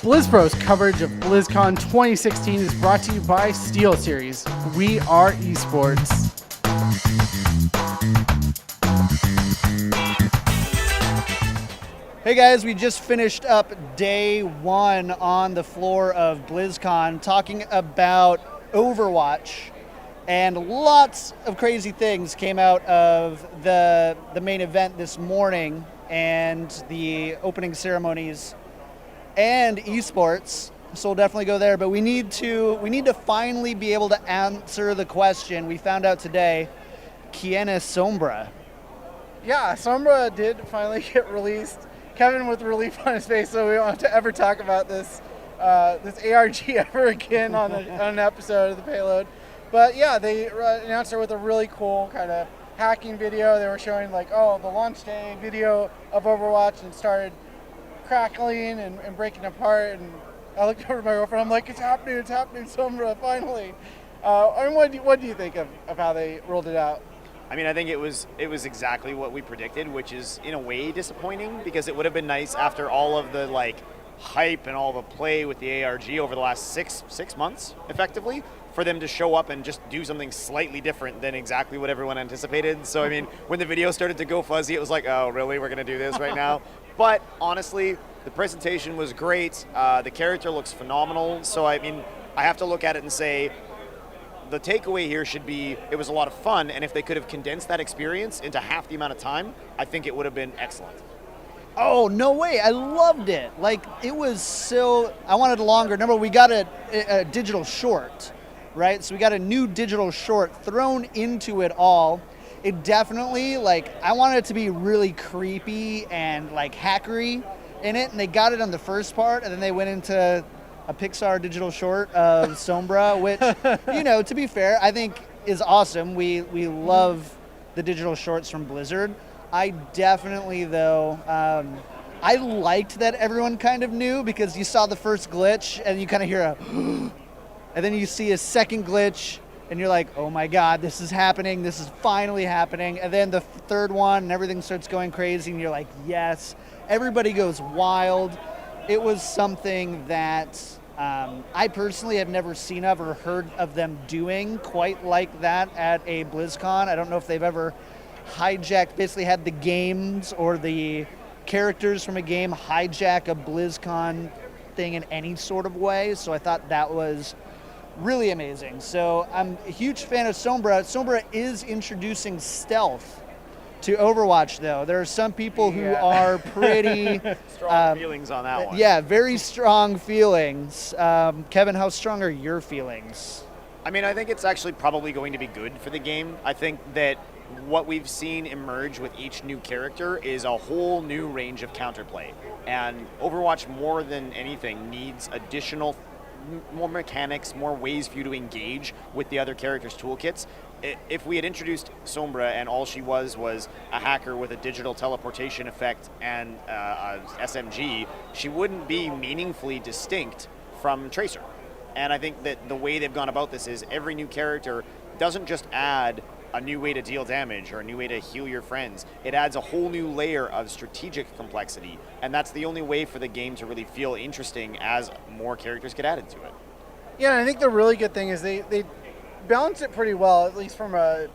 BlizzPro's coverage of BlizzCon 2016 is brought to you by Steel Series. We are eSports. Hey guys, we just finished up day one on the floor of BlizzCon talking about Overwatch, and lots of crazy things came out of the main event this morning and the opening ceremonies and esports. So we'll definitely go there, but we need to finally be able to answer the question we found out today. ¿Quién es Sombra? Yeah, Sombra did finally get released. Kevin with relief on his face, so we don't have to ever talk about this ARG ever again on an episode of the Payload. But yeah, they announced her with a really cool kind of hacking video. They were showing like, the launch day video of Overwatch, and started crackling and breaking apart. And I looked over at my girlfriend. I'm like, it's happening, Sombra, finally. What do you think of how they rolled it out? I mean, I think it was exactly what we predicted, which is in a way disappointing, because it would have been nice after all of the hype and all the play with the ARG over the last six months, effectively, for them to show up and just do something slightly different than exactly what everyone anticipated. So I mean, when the video started to go fuzzy, it was like, oh really, we're gonna do this right now? But honestly, the presentation was great. The character looks phenomenal. So I mean, I have to look at it and say, the takeaway here should be it was a lot of fun, and if they could have condensed that experience into half the amount of time, I think it would have been excellent. Oh, no way. I loved it. It was so... I wanted longer. Remember, we got a digital short, right? So we got a new digital short thrown into it all. It definitely, I wanted it to be really creepy and, hackery in it, and they got it on the first part, and then they went into a Pixar digital short of Sombra, which, to be fair, I think is awesome. We love the digital shorts from Blizzard. I definitely, though, I liked that everyone kind of knew, because you saw the first glitch and you kind of hear a and then you see a second glitch and you're like, oh my God, this is happening. This is finally happening. And then the third one and everything starts going crazy and you're like, yes. Everybody goes wild. It was something that I personally have never seen of or heard of them doing quite like that at a BlizzCon. I don't know if they've ever hijacked, basically had the games or the characters from a game hijack a BlizzCon thing in any sort of way. So I thought that was really amazing. So I'm a huge fan of Sombra. Sombra is introducing stealth to Overwatch, though. There are some people who are pretty... strong feelings on that one. Yeah, very strong feelings. Kevin, how strong are your feelings? I mean, I think it's actually probably going to be good for the game. I think that what we've seen emerge with each new character is a whole new range of counterplay. And Overwatch, more than anything, needs additional, more mechanics, more ways for you to engage with the other characters' toolkits. If we had introduced Sombra and all she was a hacker with a digital teleportation effect and a SMG, she wouldn't be meaningfully distinct from Tracer. And I think that the way they've gone about this is every new character doesn't just add a new way to deal damage or a new way to heal your friends. It adds a whole new layer of strategic complexity, and that's the only way for the game to really feel interesting as more characters get added to it. Yeah, and I think the really good thing is they balance it pretty well, at least from a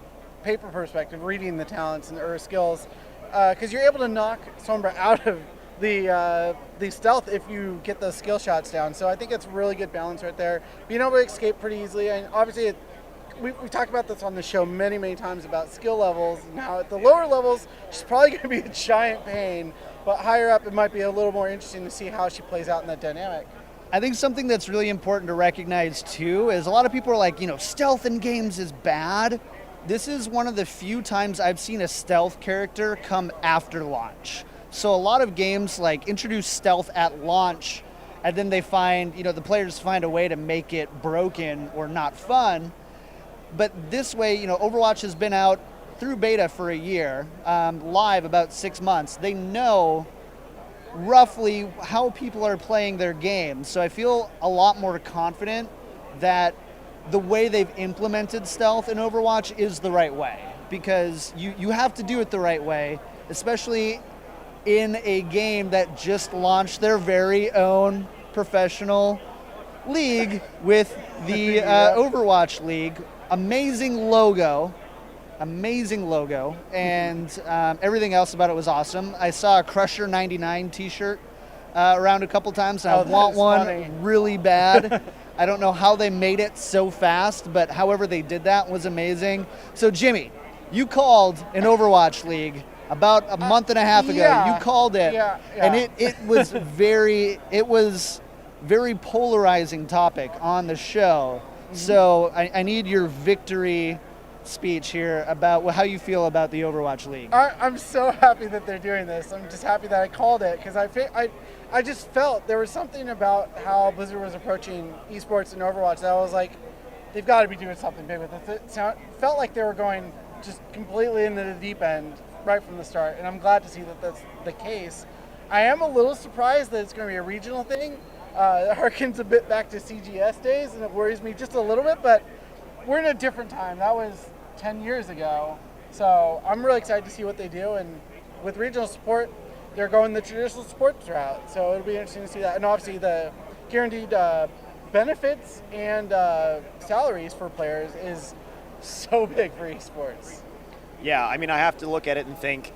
paper perspective, reading the talents and her skills, because you're able to knock Sombra out of the stealth if you get those skill shots down. So I think it's really good balance right there. Being able to escape pretty easily, and obviously we've talked about this on the show many times about skill levels. Now at the lower levels, she's probably going to be a giant pain, but higher up it might be a little more interesting to see how she plays out in that dynamic. I think something that's really important to recognize too is a lot of people are like, stealth in games is bad. This is one of the few times I've seen a stealth character come after launch. So a lot of games introduce stealth at launch, and then they find, the players find a way to make it broken or not fun. But this way, Overwatch has been out through beta for a year, live about 6 months. They know roughly how people are playing their games. So I feel a lot more confident that the way they've implemented stealth in Overwatch is the right way, because you have to do it the right way, especially in a game that just launched their very own professional league with the Overwatch League. Amazing logo, and everything else about it was awesome. I saw a Crusher 99 t-shirt around a couple times, and I want one funny. really bad. I don't know how they made it so fast, but however they did that was amazing. So Jimmy, you called an Overwatch League about a month and a half ago. Yeah. You called it, and it was very polarizing topic on the show. So I need your victory speech here about how you feel about the Overwatch League. I'm so happy that they're doing this. I'm just happy that I called it because I just felt there was something about how Blizzard was approaching esports and Overwatch that I was like, they've got to be doing something big with it. It felt like they were going just completely into the deep end right from the start, and I'm glad to see that that's the case. I am a little surprised that it's going to be a regional thing. It harkens a bit back to CGS days, and it worries me just a little bit, but we're in a different time. That was 10 years ago. So I'm really excited to see what they do, and with regional support, they're going the traditional sports route. So it'll be interesting to see that. And obviously the guaranteed benefits and salaries for players is so big for esports. Yeah, I mean, I have to look at it and think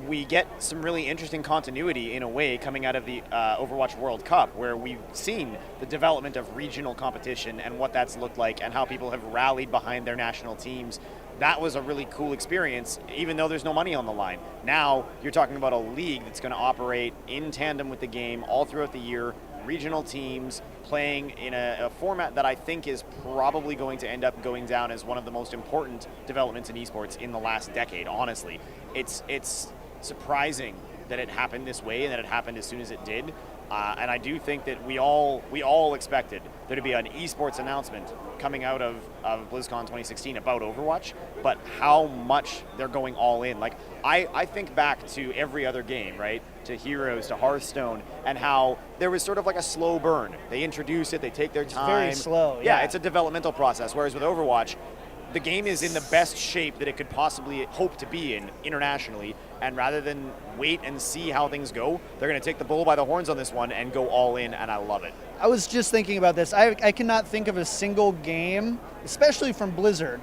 we get some really interesting continuity in a way coming out of the Overwatch World Cup, where we've seen the development of regional competition and what that's looked like and how people have rallied behind their national teams. That was a really cool experience, even though there's no money on the line. Now you're talking about a league that's going to operate in tandem with the game all throughout the year, regional teams playing in a format that I think is probably going to end up going down as one of the most important developments in esports in the last decade, honestly. It's surprising that it happened this way and that it happened as soon as it did. And I do think that we all expected there to be an esports announcement coming out of BlizzCon 2016 about Overwatch, but how much they're going all in. Like, I think back to every other game, right? To Heroes, to Hearthstone, and how there was sort of like a slow burn. They introduce it, they take their time. Very slow, yeah. It's a developmental process, whereas with Overwatch, the game is in the best shape that it could possibly hope to be in internationally, and rather than wait and see how things go, they're going to take the bull by the horns on this one and go all in, and I love it. I was just thinking about this. I cannot think of a single game, especially from Blizzard,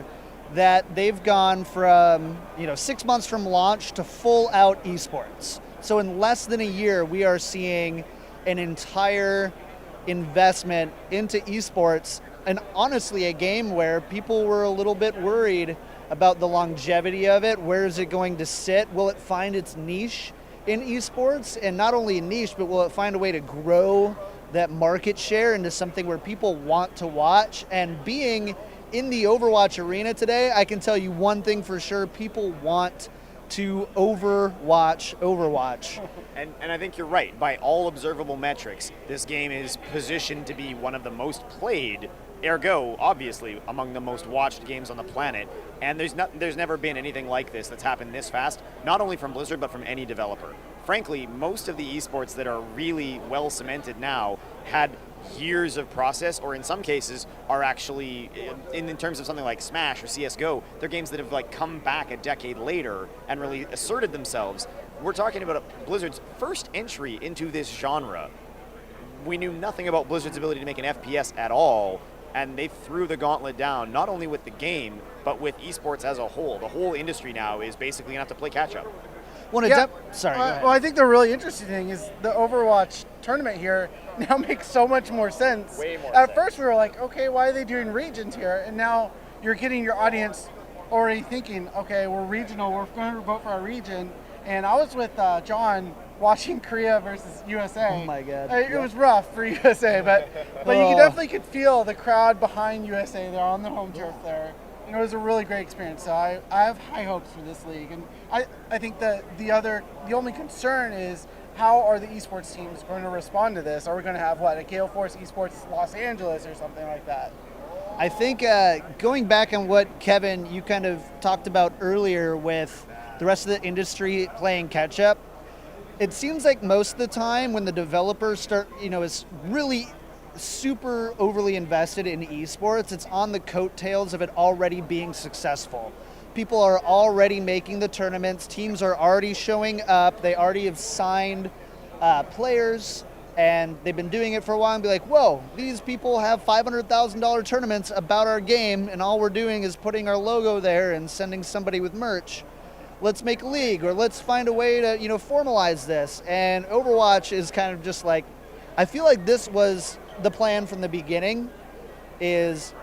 that they've gone from 6 months from launch to full out esports. So in less than a year, we are seeing an entire investment into esports, and honestly a game where people were a little bit worried about the longevity of it. Where is it going to sit? Will it find its niche in esports? And not only a niche, but will it find a way to grow that market share into something where people want to watch? And being in the Overwatch arena today, I can tell you one thing for sure: people want to Overwatch. And I think you're right. By all observable metrics, this game is positioned to be one of the most played, ergo, obviously, among the most watched games on the planet. And there's never been anything like this that's happened this fast, not only from Blizzard, but from any developer. Frankly, most of the esports that are really well cemented now had years of process, or in some cases are actually, in terms of something like Smash or CSGO, they're games that have come back a decade later and really asserted themselves. We're talking about Blizzard's first entry into this genre. We knew nothing about Blizzard's ability to make an FPS at all, and they threw the gauntlet down, not only with the game, but with esports as a whole. The whole industry now is basically going to have to play catch-up. Sorry, go ahead. Well, I think the really interesting thing is the Overwatch tournament here now makes so much more sense. Way more At sense. first we were like, okay, why are they doing regions here? And now you're getting your audience already thinking, okay, we're regional, we're going to vote for our region. And I was with John watching Korea versus USA. Oh my God. It was rough for USA, but you definitely could feel the crowd behind USA. They're on the home turf there. And it was a really great experience. So I have high hopes for this league. And I think that the only concern is, how are the esports teams going to respond to this? Are we going to have a Gale Force Esports Los Angeles or something like that? I think going back on what, Kevin, you kind of talked about earlier with the rest of the industry playing catch up, it seems like most of the time when the developers is really super overly invested in esports, it's on the coattails of it already being successful. people are already making the tournaments. Teams are already showing up. They already have signed players, and they've been doing it for a while and be like, whoa, these people have $500,000 tournaments about our game, and all we're doing is putting our logo there and sending somebody with merch. Let's make a league, or let's find a way to, formalize this. And Overwatch is kind of just like, I feel like this was the plan from the beginning, is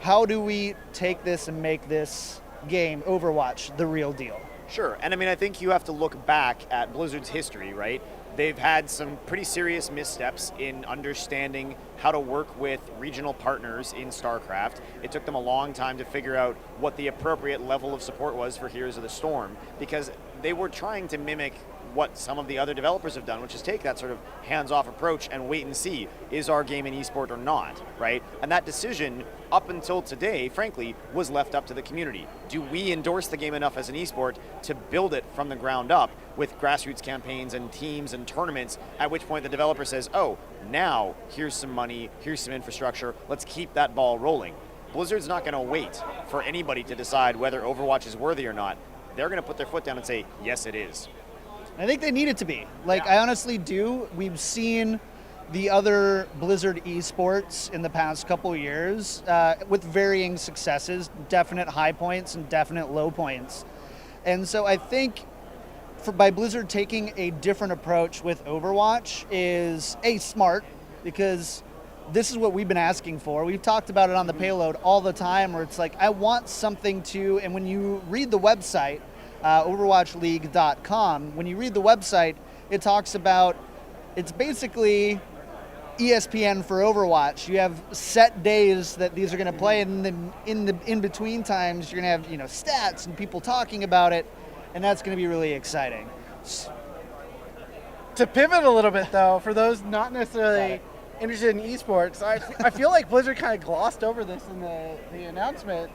how do we take this and make this game, Overwatch, the real deal? Sure, and I mean, I think you have to look back at Blizzard's history, right? They've had some pretty serious missteps in understanding how to work with regional partners in StarCraft. It took them a long time to figure out what the appropriate level of support was for Heroes of the Storm, because they were trying to mimic what some of the other developers have done, which is take that sort of hands-off approach and wait and see, is our game an esport or not, right? And that decision, up until today, frankly, was left up to the community. Do we endorse the game enough as an esport to build it from the ground up with grassroots campaigns and teams and tournaments, at which point the developer says, oh, now here's some money, here's some infrastructure, let's keep that ball rolling. Blizzard's not going to wait for anybody to decide whether Overwatch is worthy or not. They're going to put their foot down and say, yes, it is. I think they need it to be. Yeah. I honestly do. We've seen the other Blizzard esports in the past couple of years with varying successes, definite high points and definite low points. And so I think by Blizzard taking a different approach with Overwatch is smart, because this is what we've been asking for. We've talked about it on the Payload all the time, where it's like, I want something to, and when you read the website, overwatchleague.com, when you read the website, it talks about, it's basically ESPN for Overwatch. You have set days that these are going to play, and then in between times you're going to have stats and people talking about it, and that's going to be really exciting. To pivot a little bit though, for those not necessarily interested in esports, I feel like Blizzard kind of glossed over this in the announcement,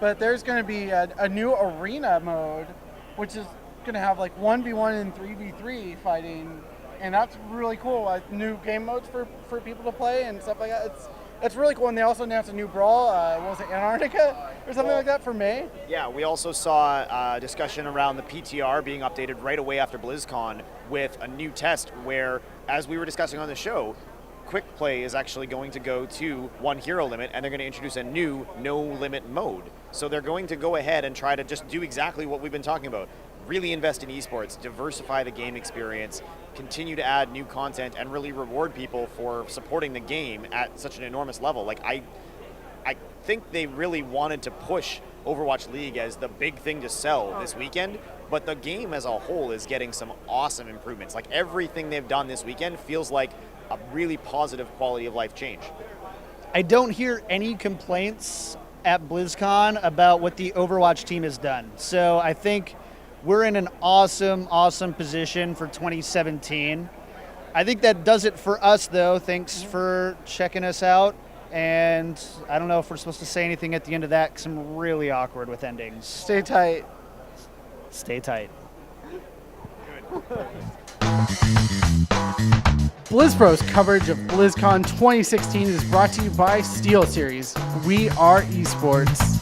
but there's going to be a new arena mode, which is going to have like 1v1 and 3v3 fighting, and that's really cool. New game modes for people to play and stuff like that. It's really cool. And they also announced a new brawl. What was it, Antarctica or something like that for May? Yeah, we also saw a discussion around the PTR being updated right away after BlizzCon with a new test where, as we were discussing on the show, Quick Play is actually going to go to one hero limit, and they're going to introduce a new no limit mode. So they're going to go ahead and try to just do exactly what we've been talking about. Really invest in esports, diversify the game experience, continue to add new content, and really reward people for supporting the game at such an enormous level. Like, I think they really wanted to push Overwatch League as the big thing to sell this weekend, but the game as a whole is getting some awesome improvements. Like, everything they've done this weekend feels like a really positive quality of life change. I don't hear any complaints at BlizzCon about what the Overwatch team has done. So I think we're in an awesome position for 2017. I think that does it for us, though. Thanks for checking us out. And I don't know if we're supposed to say anything at the end of that, because I'm really awkward with endings. Stay tight. Stay tight. BlizzPro's coverage of BlizzCon 2016 is brought to you by SteelSeries. We are esports.